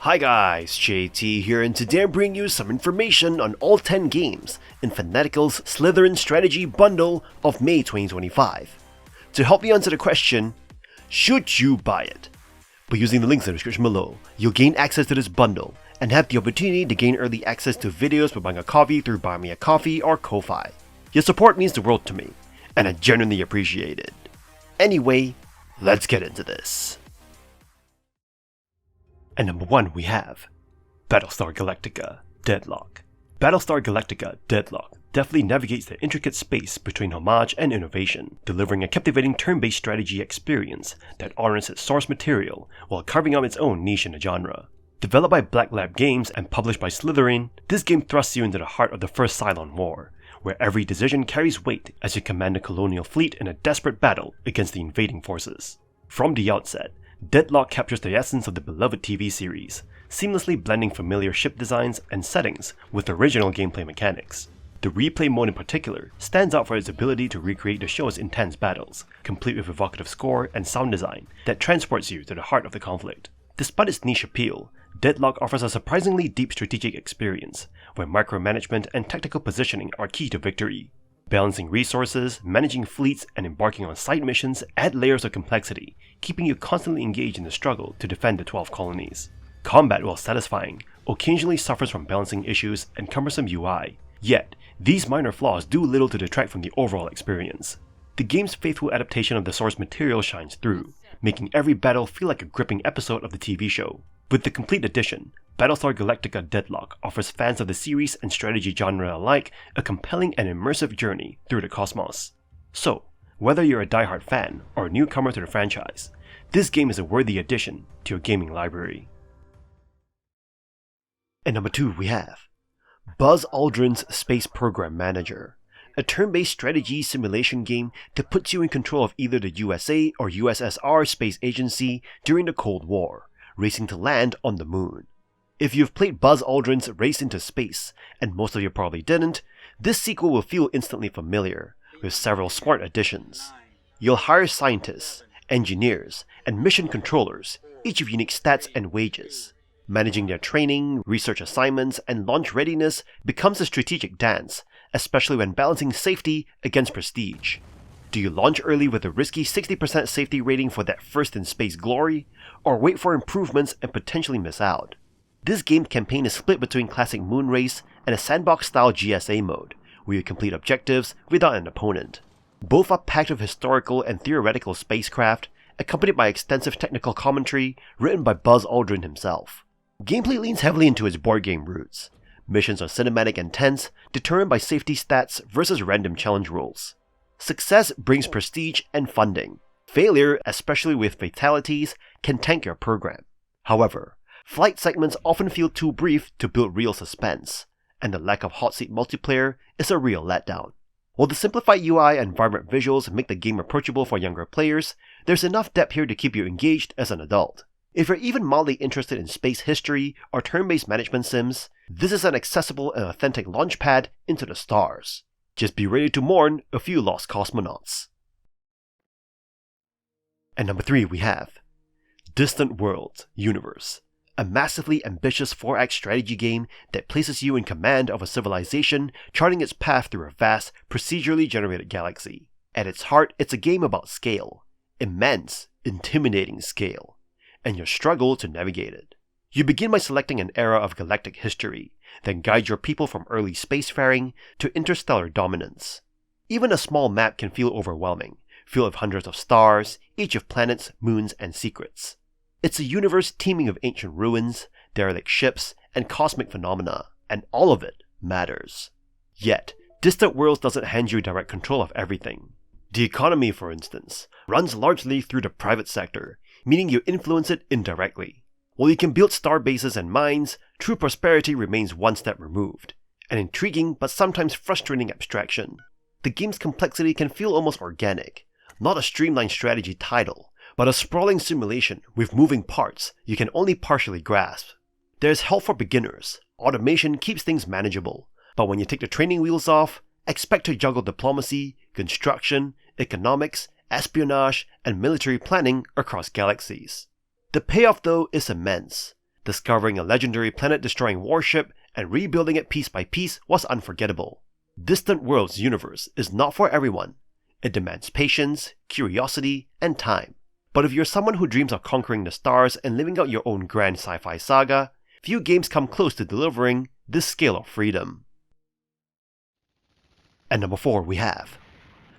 Hi guys, JT here, and today I'm bringing you some information on all 10 games in Fanatical's Slitherine Strategy Bundle of May 2025. To help you answer the question, should you buy it? By using the links in the description below, you'll gain access to this bundle and have the opportunity to gain early access to videos by buying a copy through Buy Me a Coffee or Ko-Fi. Your support means the world to me, and I genuinely appreciate it. Anyway, let's get into this. At number 1 we have Battlestar Galactica Deadlock. Battlestar Galactica Deadlock deftly navigates the intricate space between homage and innovation, delivering a captivating turn-based strategy experience that honors its source material while carving out its own niche in the genre. Developed by Black Lab Games and published by Slitherine, this game thrusts you into the heart of the First Cylon War, where every decision carries weight as you command a colonial fleet in a desperate battle against the invading forces. From the outset, Deadlock captures the essence of the beloved TV series, seamlessly blending familiar ship designs and settings with original gameplay mechanics. The replay mode in particular stands out for its ability to recreate the show's intense battles, complete with evocative score and sound design that transports you to the heart of the conflict. Despite its niche appeal, Deadlock offers a surprisingly deep strategic experience, where micromanagement and tactical positioning are key to victory. Balancing resources, managing fleets, and embarking on side missions add layers of complexity, keeping you constantly engaged in the struggle to defend the 12 colonies. Combat, while satisfying, occasionally suffers from balancing issues and cumbersome UI, yet these minor flaws do little to detract from the overall experience. The game's faithful adaptation of the source material shines through, making every battle feel like a gripping episode of the TV show. With the complete edition, Battlestar Galactica Deadlock offers fans of the series and strategy genre alike a compelling and immersive journey through the cosmos. So, whether you're a diehard fan or a newcomer to the franchise, this game is a worthy addition to your gaming library. At number 2 we have Buzz Aldrin's Space Program Manager, a turn-based strategy simulation game that puts you in control of either the USA or USSR space agency during the Cold War, racing to land on the moon. If you've played Buzz Aldrin's Race into Space, and most of you probably didn't, this sequel will feel instantly familiar, with several smart additions. You'll hire scientists, engineers, and mission controllers, each with unique stats and wages. Managing their training, research assignments, and launch readiness becomes a strategic dance, especially when balancing safety against prestige. Do you launch early with a risky 60% safety rating for that first in space glory, or wait for improvements and potentially miss out? This game campaign is split between classic moon race and a sandbox-style GSA mode, where you complete objectives without an opponent. Both are packed with historical and theoretical spacecraft, accompanied by extensive technical commentary written by Buzz Aldrin himself. Gameplay leans heavily into its board game roots. Missions are cinematic and tense, determined by safety stats versus random challenge rules. Success brings prestige and funding. Failure, especially with fatalities, can tank your program. However, flight segments often feel too brief to build real suspense, and the lack of hot seat multiplayer is a real letdown. While the simplified UI and vibrant visuals make the game approachable for younger players, there's enough depth here to keep you engaged as an adult. If you're even mildly interested in space history or turn-based management sims, this is an accessible and authentic launchpad into the stars. Just be ready to mourn a few lost cosmonauts. At number 3 we have Distant Worlds Universe, a massively ambitious 4-act strategy game that places you in command of a civilization charting its path through a vast, procedurally generated galaxy. At its heart, it's a game about scale. Immense, intimidating scale, and your struggle to navigate it. You begin by selecting an era of galactic history, then guide your people from early spacefaring to interstellar dominance. Even a small map can feel overwhelming, filled with hundreds of stars, each with planets, moons, and secrets. It's a universe teeming with ancient ruins, derelict ships, and cosmic phenomena, and all of it matters. Yet, Distant Worlds doesn't hand you direct control of everything. The economy, for instance, runs largely through the private sector, meaning you influence it indirectly. While you can build star bases and mines, true prosperity remains one step removed, an intriguing but sometimes frustrating abstraction. The game's complexity can feel almost organic, not a streamlined strategy title, but a sprawling simulation with moving parts you can only partially grasp. There's help for beginners. Automation keeps things manageable, but when you take the training wheels off, expect to juggle diplomacy, construction, economics, espionage, and military planning across galaxies. The payoff, though, is immense. Discovering a legendary planet-destroying warship and rebuilding it piece by piece was unforgettable. Distant Worlds' universe is not for everyone. It demands patience, curiosity, and time. But if you're someone who dreams of conquering the stars and living out your own grand sci-fi saga, few games come close to delivering this scale of freedom. And number 4 we have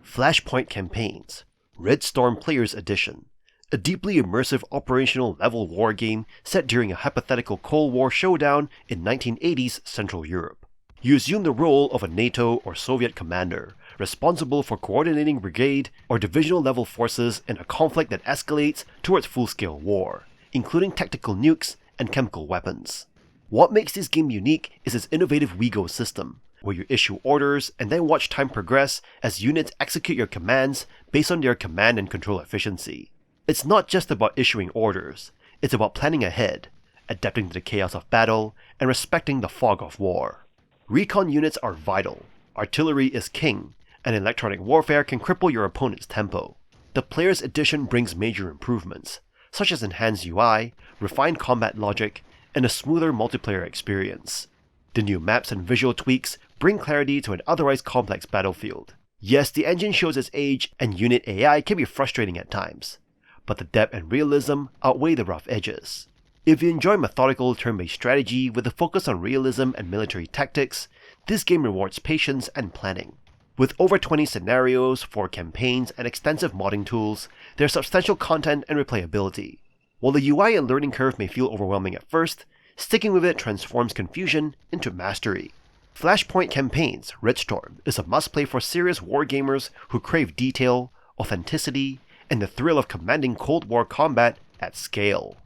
Flashpoint Campaigns, Red Storm Players Edition, a deeply immersive operational level war game set during a hypothetical Cold War showdown in 1980s Central Europe. You assume the role of a NATO or Soviet commander, responsible for coordinating brigade or divisional level forces in a conflict that escalates towards full-scale war, including tactical nukes and chemical weapons. What makes this game unique is its innovative WeGo system, where you issue orders and then watch time progress as units execute your commands based on their command and control efficiency. It's not just about issuing orders, it's about planning ahead, adapting to the chaos of battle, and respecting the fog of war. Recon units are vital, artillery is king, and electronic warfare can cripple your opponent's tempo. The Player's Edition brings major improvements, such as enhanced UI, refined combat logic, and a smoother multiplayer experience. The new maps and visual tweaks bring clarity to an otherwise complex battlefield. Yes, the engine shows its age, and unit AI can be frustrating at times, but the depth and realism outweigh the rough edges. If you enjoy methodical turn-based strategy with a focus on realism and military tactics, this game rewards patience and planning. With over 20 scenarios, 4 campaigns, and extensive modding tools, there's substantial content and replayability. While the UI and learning curve may feel overwhelming at first, sticking with it transforms confusion into mastery. Flashpoint Campaigns Red Storm is a must-play for serious wargamers who crave detail, authenticity, and the thrill of commanding Cold War combat at scale.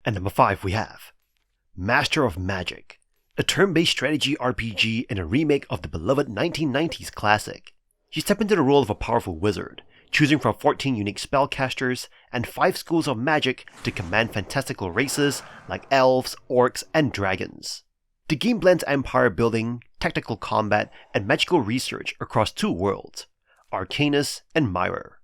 And number 5 we have Master of Magic, a turn-based strategy RPG and a remake of the beloved 1990s classic. You step into the role of a powerful wizard, choosing from 14 unique spellcasters and 5 schools of magic to command fantastical races like elves, orcs, and dragons. The game blends empire building, tactical combat, and magical research across 2 worlds, Arcanus and Mirror,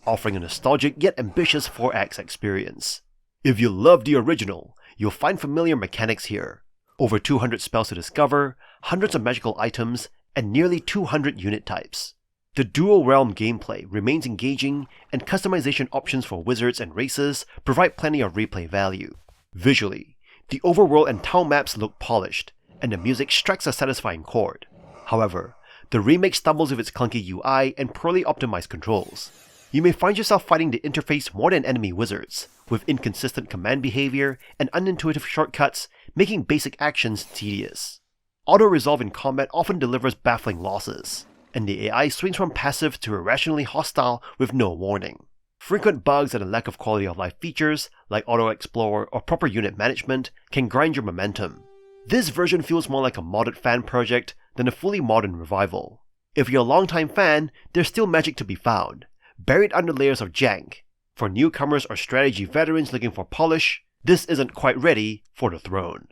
offering a nostalgic yet ambitious 4X experience. If you love the original, you'll find familiar mechanics here. Over 200 spells to discover, hundreds of magical items, and nearly 200 unit types. The dual realm gameplay remains engaging, and customization options for wizards and races provide plenty of replay value. Visually, the overworld and town maps look polished, and the music strikes a satisfying chord. However, the remake stumbles with its clunky UI and poorly optimized controls. You may find yourself fighting the interface more than enemy wizards, with inconsistent command behavior and unintuitive shortcuts making basic actions tedious. Auto-resolve in combat often delivers baffling losses, and the AI swings from passive to irrationally hostile with no warning. Frequent bugs and a lack of quality of life features, like auto-explore or proper unit management, can grind your momentum. This version feels more like a modded fan project than a fully modern revival. If you're a longtime fan, there's still magic to be found, buried under layers of jank. For newcomers or strategy veterans looking for polish, this isn't quite ready for the throne.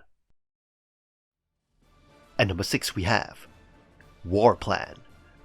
And number 6 we have WarPlan,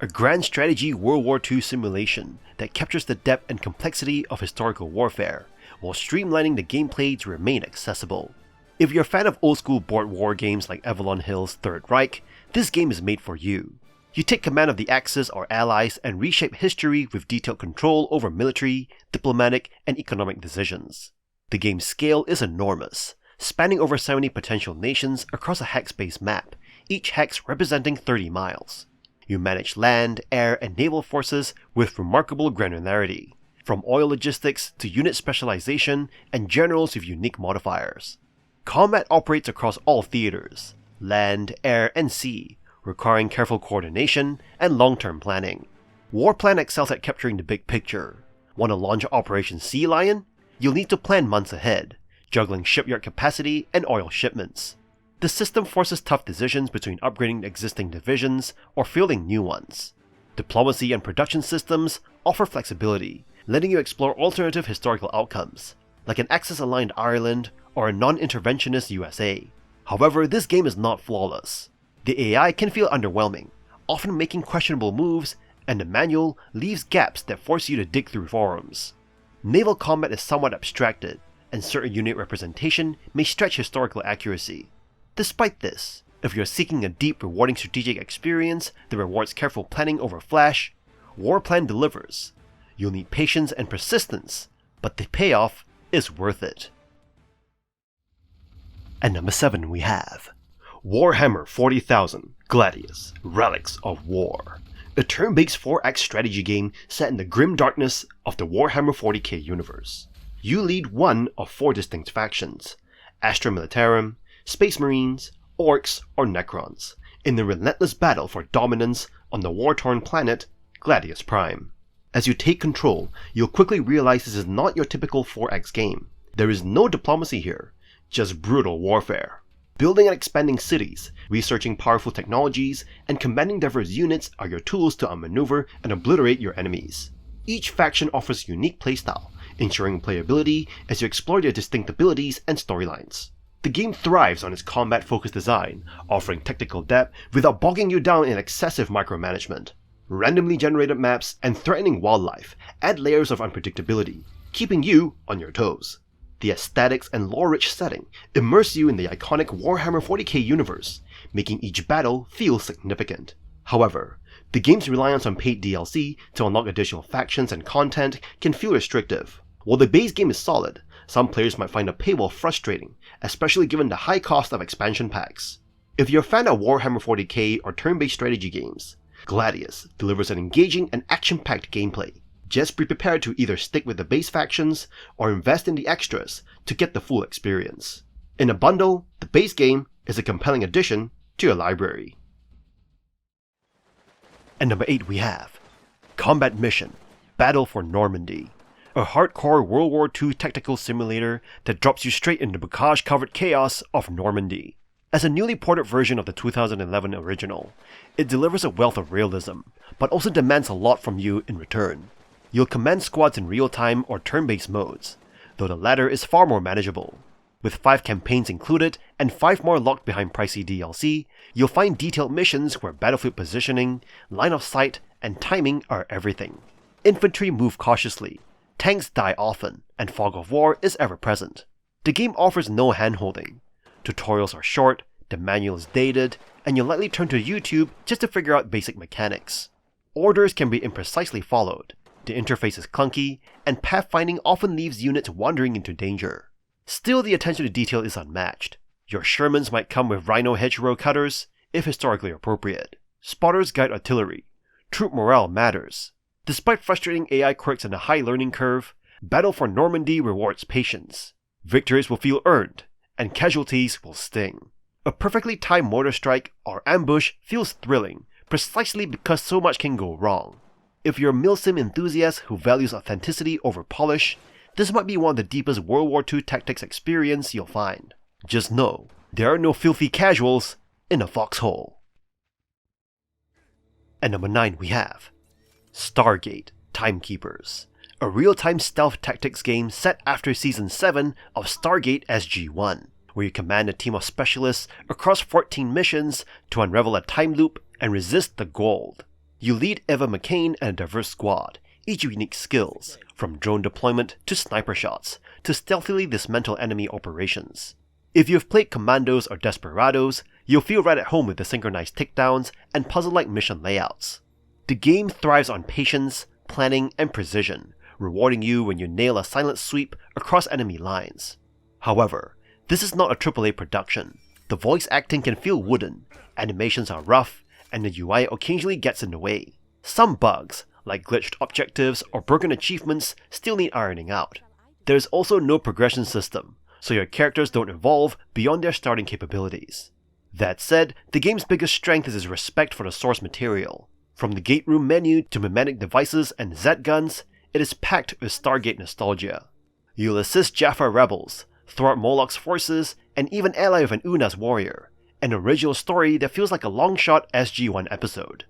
a grand strategy World War II simulation that captures the depth and complexity of historical warfare, while streamlining the gameplay to remain accessible. If you're a fan of old-school board war games like Avalon Hill's Third Reich, this game is made for you. You take command of the Axis or allies and reshape history with detailed control over military, diplomatic, and economic decisions. The game's scale is enormous, spanning over 70 potential nations across a hex-based map, each hex representing 30 miles. You manage land, air, and naval forces with remarkable granularity, from oil logistics to unit specialization and generals with unique modifiers. Combat operates across all theaters, land, air, and sea, requiring careful coordination and long-term planning. WarPlan excels at capturing the big picture. Want to launch Operation Sea Lion? You'll need to plan months ahead, juggling shipyard capacity and oil shipments. The system forces tough decisions between upgrading existing divisions or fielding new ones. Diplomacy and production systems offer flexibility, letting you explore alternative historical outcomes, like an Axis-aligned Ireland or a non-interventionist USA. However, this game is not flawless. The AI can feel underwhelming, often making questionable moves, and the manual leaves gaps that force you to dig through forums. Naval combat is somewhat abstracted, and certain unit representation may stretch historical accuracy. Despite this, if you're seeking a deep, rewarding strategic experience that rewards careful planning over flash, WarPlan delivers. You'll need patience and persistence, but the payoff is worth it. At number 7 we have Warhammer 40,000 Gladius, Relics of War, a turn-based 4-act strategy game set in the grim darkness of the Warhammer 40k universe. You lead one of 4 distinct factions, Astra Militarum, Space Marines, Orcs, or Necrons, in the relentless battle for dominance on the war-torn planet Gladius Prime. As you take control, you'll quickly realize this is not your typical 4X game. There is no diplomacy here, just brutal warfare. Building and expanding cities, researching powerful technologies, and commanding diverse units are your tools to outmaneuver and obliterate your enemies. Each faction offers unique playstyle, ensuring playability as you explore their distinct abilities and storylines. The game thrives on its combat-focused design, offering technical depth without bogging you down in excessive micromanagement. Randomly generated maps and threatening wildlife add layers of unpredictability, keeping you on your toes. The aesthetics and lore-rich setting immerse you in the iconic Warhammer 40k universe, making each battle feel significant. However, the game's reliance on paid DLC to unlock additional factions and content can feel restrictive. While the base game is solid, some players might find the paywall frustrating, especially given the high cost of expansion packs. If you're a fan of Warhammer 40k or turn-based strategy games, Gladius delivers an engaging and action-packed gameplay. Just be prepared to either stick with the base factions or invest in the extras to get the full experience. In a bundle, the base game is a compelling addition to your library. At number 8 we have Combat Mission: Battle for Normandy, a hardcore World War II tactical simulator that drops you straight into the bocage-covered chaos of Normandy. As a newly ported version of the 2011 original, it delivers a wealth of realism, but also demands a lot from you in return. You'll command squads in real-time or turn-based modes, though the latter is far more manageable. With 5 campaigns included and 5 more locked behind pricey DLC, you'll find detailed missions where battlefield positioning, line of sight, and timing are everything. Infantry move cautiously, tanks die often, and fog of war is ever present. The game offers no hand-holding. Tutorials are short, the manual is dated, and you'll likely turn to YouTube just to figure out basic mechanics. Orders can be imprecisely followed, the interface is clunky, and pathfinding often leaves units wandering into danger. Still, the attention to detail is unmatched. Your Shermans might come with Rhino hedgerow cutters, if historically appropriate. Spotters guide artillery. Troop morale matters. Despite frustrating AI quirks and a high learning curve, Battle for Normandy rewards patience. Victories will feel earned, and casualties will sting. A perfectly timed mortar strike or ambush feels thrilling, precisely because so much can go wrong. If you're a milsim enthusiast who values authenticity over polish, this might be one of the deepest World War II tactics experience you'll find. Just know, there are no filthy casuals in a foxhole. At number 9 we have Stargate: Timekeepers, a real-time stealth tactics game set after Season 7 of Stargate SG-1, where you command a team of specialists across 14 missions to unravel a time loop and resist the Gold. You lead Eva McCain and a diverse squad, each with unique skills, from drone deployment to sniper shots, to stealthily dismantle enemy operations. If you've played Commandos or Desperados, you'll feel right at home with the synchronized takedowns and puzzle-like mission layouts. The game thrives on patience, planning, and precision, rewarding you when you nail a silent sweep across enemy lines. However, this is not a AAA production. The voice acting can feel wooden, animations are rough, and the UI occasionally gets in the way. Some bugs, like glitched objectives or broken achievements, still need ironing out. There is also no progression system, so your characters don't evolve beyond their starting capabilities. That said, the game's biggest strength is its respect for the source material. From the gate room menu to mimetic devices and Z-guns, it is packed with Stargate nostalgia. You'll assist Jaffa rebels, thwart Moloch's forces, and even ally with an Unas warrior, an original story that feels like a long-shot SG-1 episode.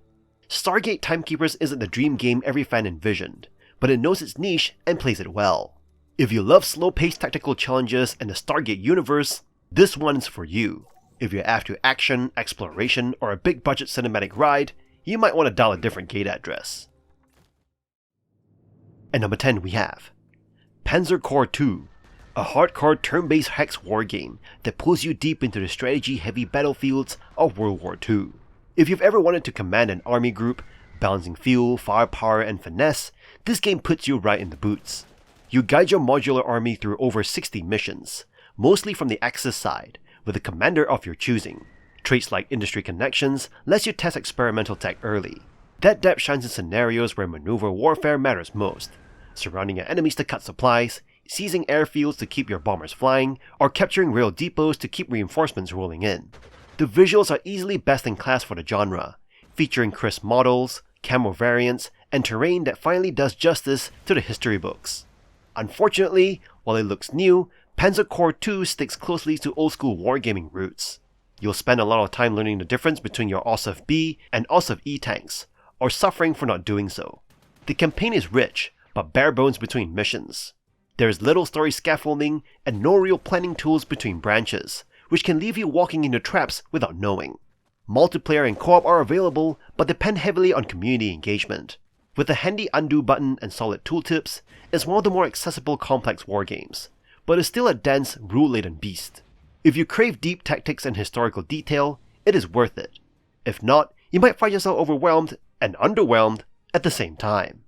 Stargate Timekeepers isn't the dream game every fan envisioned, but it knows its niche and plays it well. If you love slow-paced tactical challenges and the Stargate universe, this one's for you. If you're after action, exploration, or a big-budget cinematic ride, you might want to dial a different gate address. At number 10 we have Panzer Corps 2: a hardcore turn-based hex war game that pulls you deep into the strategy-heavy battlefields of World War II. If you've ever wanted to command an army group, balancing fuel, firepower, and finesse, this game puts you right in the boots. You guide your modular army through over 60 missions, mostly from the Axis side, with a commander of your choosing. Traits like industry connections lets you test experimental tech early. That depth shines in scenarios where maneuver warfare matters most, surrounding your enemies to cut supplies, seizing airfields to keep your bombers flying, or capturing rail depots to keep reinforcements rolling in. The visuals are easily best in class for the genre, featuring crisp models, camo variants, and terrain that finally does justice to the history books. Unfortunately, while it looks new, Panzer Corps 2 sticks closely to old-school wargaming roots. You'll spend a lot of time learning the difference between your Ossif B and Ossif E tanks, or suffering for not doing so. The campaign is rich, but bare bones between missions. There is little story scaffolding and no real planning tools between branches, which can leave you walking into traps without knowing. Multiplayer and co-op are available, but depend heavily on community engagement. With a handy undo button and solid tooltips, it's one of the more accessible complex wargames, but is still a dense, rule-laden beast. If you crave deep tactics and historical detail, it is worth it. If not, you might find yourself overwhelmed and underwhelmed at the same time.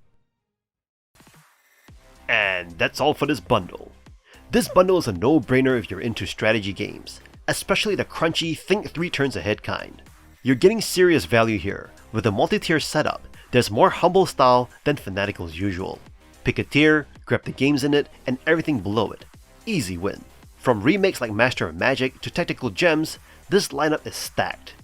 And that's all for this bundle. This bundle is a no-brainer if you're into strategy games, especially the crunchy think 3 turns ahead kind. You're getting serious value here. With a multi-tier setup, there's more humble style than Fanatical's usual. Pick a tier, grab the games in it, and everything below it. Easy win. From remakes like Master of Magic to tactical gems, this lineup is stacked.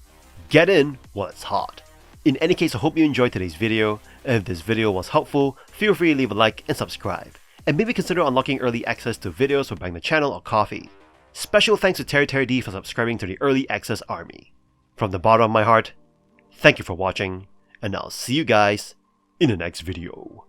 Get in while it's hot. In any case, I hope you enjoyed today's video, and if this video was helpful, feel free to leave a like and subscribe, and maybe consider unlocking early access to videos for buying the channel or coffee. Special thanks to Terry D for subscribing to the Early Access Army. From the bottom of my heart, thank you for watching, and I'll see you guys in the next video.